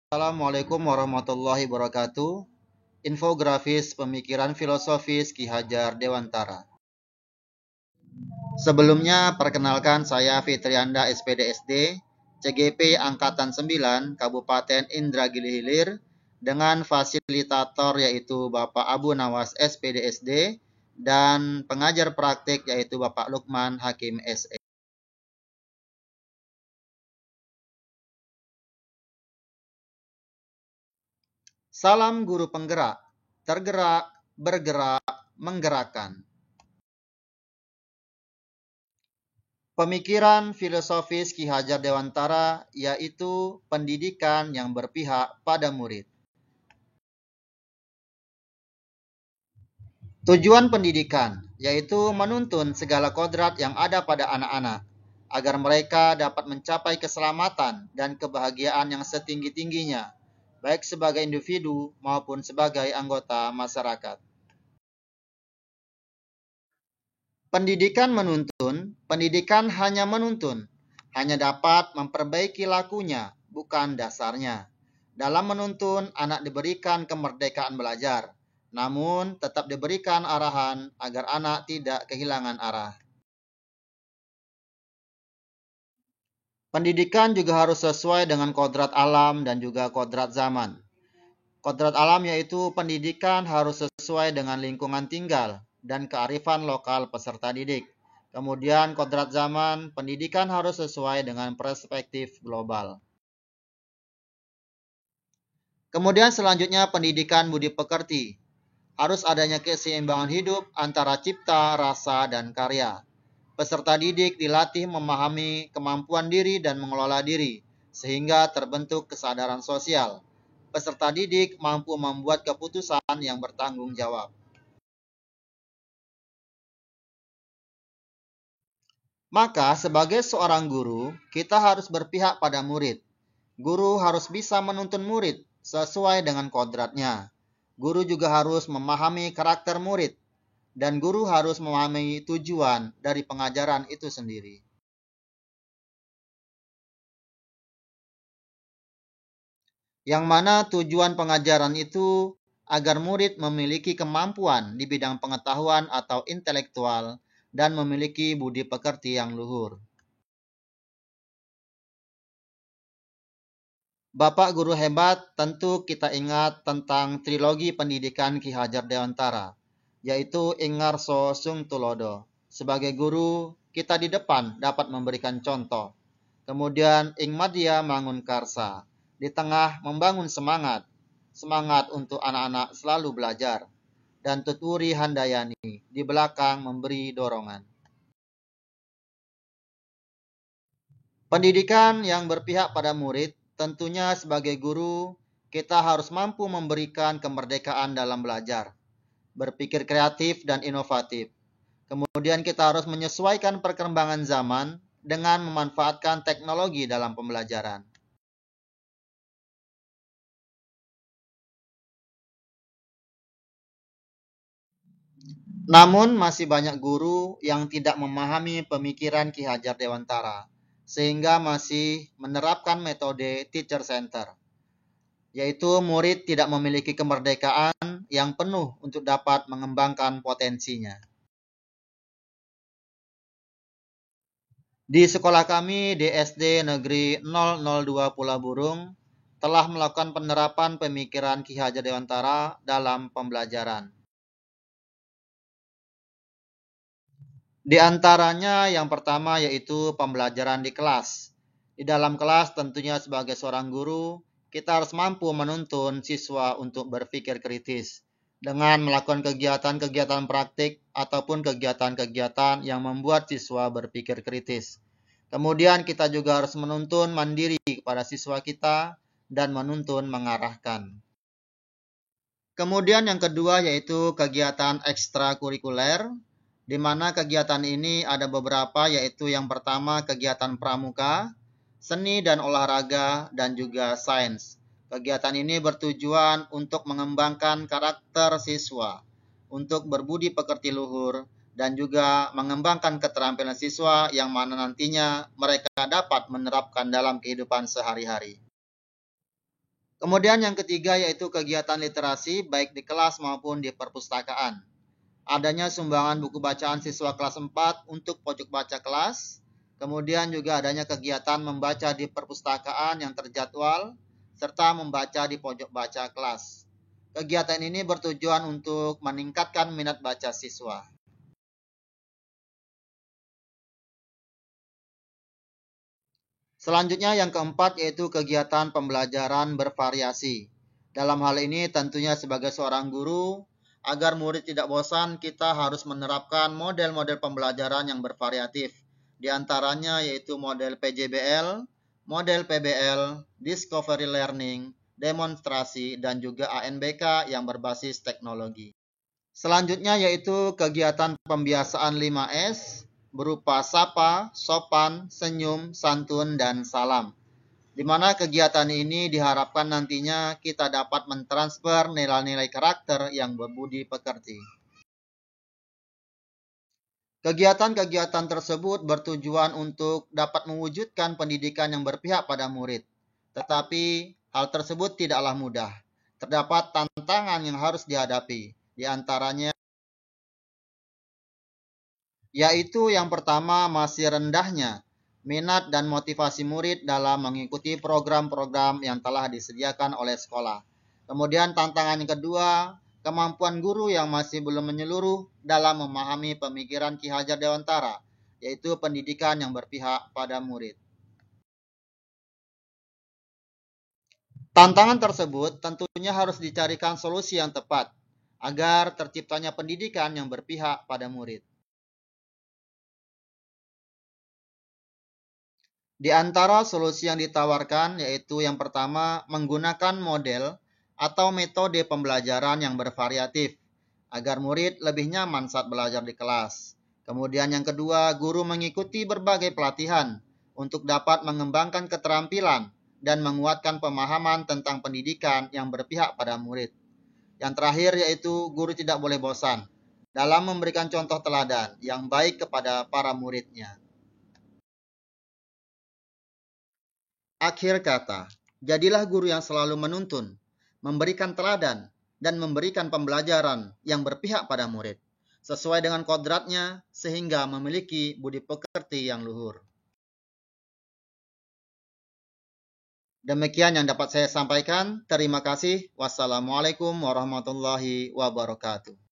Assalamualaikum warahmatullahi wabarakatuh. Infografis pemikiran filosofis Ki Hajar Dewantara. Sebelumnya, perkenalkan saya Fitrianda SPDSD, CGP Angkatan 9, Kabupaten Indragiri Hilir, dengan fasilitator yaitu Bapak Abu Nawas SPDSD, dan pengajar praktik yaitu Bapak Lukman Hakim SE. Salam guru penggerak, tergerak, bergerak, menggerakkan. Pemikiran filosofis Ki Hajar Dewantara yaitu pendidikan yang berpihak pada murid. Tujuan pendidikan yaitu menuntun segala kodrat yang ada pada anak-anak agar mereka dapat mencapai keselamatan dan kebahagiaan yang setinggi-tingginya, baik sebagai individu maupun sebagai anggota masyarakat. Pendidikan menuntun, pendidikan hanya menuntun, hanya dapat memperbaiki lakunya, bukan dasarnya. Dalam menuntun, anak diberikan kemerdekaan belajar, namun tetap diberikan arahan agar anak tidak kehilangan arah. Pendidikan juga harus sesuai dengan kodrat alam dan juga kodrat zaman. Kodrat alam yaitu pendidikan harus sesuai dengan lingkungan tinggal dan kearifan lokal peserta didik. Kemudian kodrat zaman, pendidikan harus sesuai dengan perspektif global. Kemudian selanjutnya pendidikan budi pekerti. Harus adanya keseimbangan hidup antara cipta, rasa, dan karya. Peserta didik dilatih memahami kemampuan diri dan mengelola diri, sehingga terbentuk kesadaran sosial. Peserta didik mampu membuat keputusan yang bertanggung jawab. Maka sebagai seorang guru, kita harus berpihak pada murid. Guru harus bisa menuntun murid sesuai dengan kodratnya. Guru juga harus memahami karakter murid, dan guru harus memahami tujuan dari pengajaran itu sendiri. Yang mana tujuan pengajaran itu agar murid memiliki kemampuan di bidang pengetahuan atau intelektual dan memiliki budi pekerti yang luhur. Bapak guru hebat, tentu kita ingat tentang trilogi pendidikan Ki Hajar Dewantara, yaitu Ingarso Sung Tulodo. Sebagai guru, kita di depan dapat memberikan contoh. Kemudian Ing Madya Mangun Karsa, di tengah membangun semangat, semangat untuk anak-anak selalu belajar. Dan Tuturi Handayani, di belakang memberi dorongan. Pendidikan yang berpihak pada murid, tentunya sebagai guru, kita harus mampu memberikan kemerdekaan dalam belajar, berpikir kreatif dan inovatif. Kemudian kita harus menyesuaikan perkembangan zaman dengan memanfaatkan teknologi dalam pembelajaran. Namun masih banyak guru yang tidak memahami pemikiran Ki Hajar Dewantara, sehingga masih menerapkan metode teacher center, yaitu murid tidak memiliki kemerdekaan yang penuh untuk dapat mengembangkan potensinya. Di sekolah kami di SD Negeri 002 Pulau Burung telah melakukan penerapan pemikiran Ki Hajar Dewantara dalam pembelajaran. Di antaranya yang pertama yaitu pembelajaran di kelas. Di dalam kelas tentunya sebagai seorang guru, kita harus mampu menuntun siswa untuk berpikir kritis dengan melakukan kegiatan-kegiatan praktik ataupun kegiatan-kegiatan yang membuat siswa berpikir kritis. Kemudian kita juga harus menuntun mandiri kepada siswa kita dan menuntun mengarahkan. Kemudian yang kedua yaitu kegiatan ekstrakurikuler, di mana kegiatan ini ada beberapa yaitu yang pertama kegiatan pramuka, seni dan olahraga, dan juga sains. Kegiatan ini bertujuan untuk mengembangkan karakter siswa, untuk berbudi pekerti luhur, dan juga mengembangkan keterampilan siswa yang mana nantinya mereka dapat menerapkan dalam kehidupan sehari-hari. Kemudian yang ketiga yaitu kegiatan literasi baik di kelas maupun di perpustakaan. Adanya sumbangan buku bacaan siswa kelas 4 untuk pojok baca kelas. Kemudian juga adanya kegiatan membaca di perpustakaan yang terjadwal, serta membaca di pojok baca kelas. Kegiatan ini bertujuan untuk meningkatkan minat baca siswa. Selanjutnya yang keempat yaitu kegiatan pembelajaran bervariasi. Dalam hal ini tentunya sebagai seorang guru, agar murid tidak bosan, kita harus menerapkan model-model pembelajaran yang bervariatif. Di antaranya yaitu model PJBL, model PBL, Discovery Learning, demonstrasi, dan juga ANBK yang berbasis teknologi. Selanjutnya yaitu kegiatan pembiasaan 5S berupa sapa, sopan, senyum, santun, dan salam. Di mana kegiatan ini diharapkan nantinya kita dapat mentransfer nilai-nilai karakter yang berbudi pekerti. Kegiatan-kegiatan tersebut bertujuan untuk dapat mewujudkan pendidikan yang berpihak pada murid. Tetapi hal tersebut tidaklah mudah. Terdapat tantangan yang harus dihadapi. Di antaranya yaitu yang pertama masih rendahnya minat dan motivasi murid dalam mengikuti program-program yang telah disediakan oleh sekolah. Kemudian tantangan yang kedua, kemampuan guru yang masih belum menyeluruh dalam memahami pemikiran Ki Hajar Dewantara, yaitu pendidikan yang berpihak pada murid. Tantangan tersebut tentunya harus dicarikan solusi yang tepat agar terciptanya pendidikan yang berpihak pada murid. Di antara solusi yang ditawarkan yaitu yang pertama menggunakan model atau metode pembelajaran yang bervariatif agar murid lebih nyaman saat belajar di kelas. Kemudian yang kedua, guru mengikuti berbagai pelatihan untuk dapat mengembangkan keterampilan dan menguatkan pemahaman tentang pendidikan yang berpihak pada murid. Yang terakhir yaitu guru tidak boleh bosan dalam memberikan contoh teladan yang baik kepada para muridnya. Akhir kata, jadilah guru yang selalu menuntun, memberikan teladan, dan memberikan pembelajaran yang berpihak pada murid, sesuai dengan kodratnya sehingga memiliki budi pekerti yang luhur. Demikian yang dapat saya sampaikan. Terima kasih. Wassalamualaikum warahmatullahi wabarakatuh.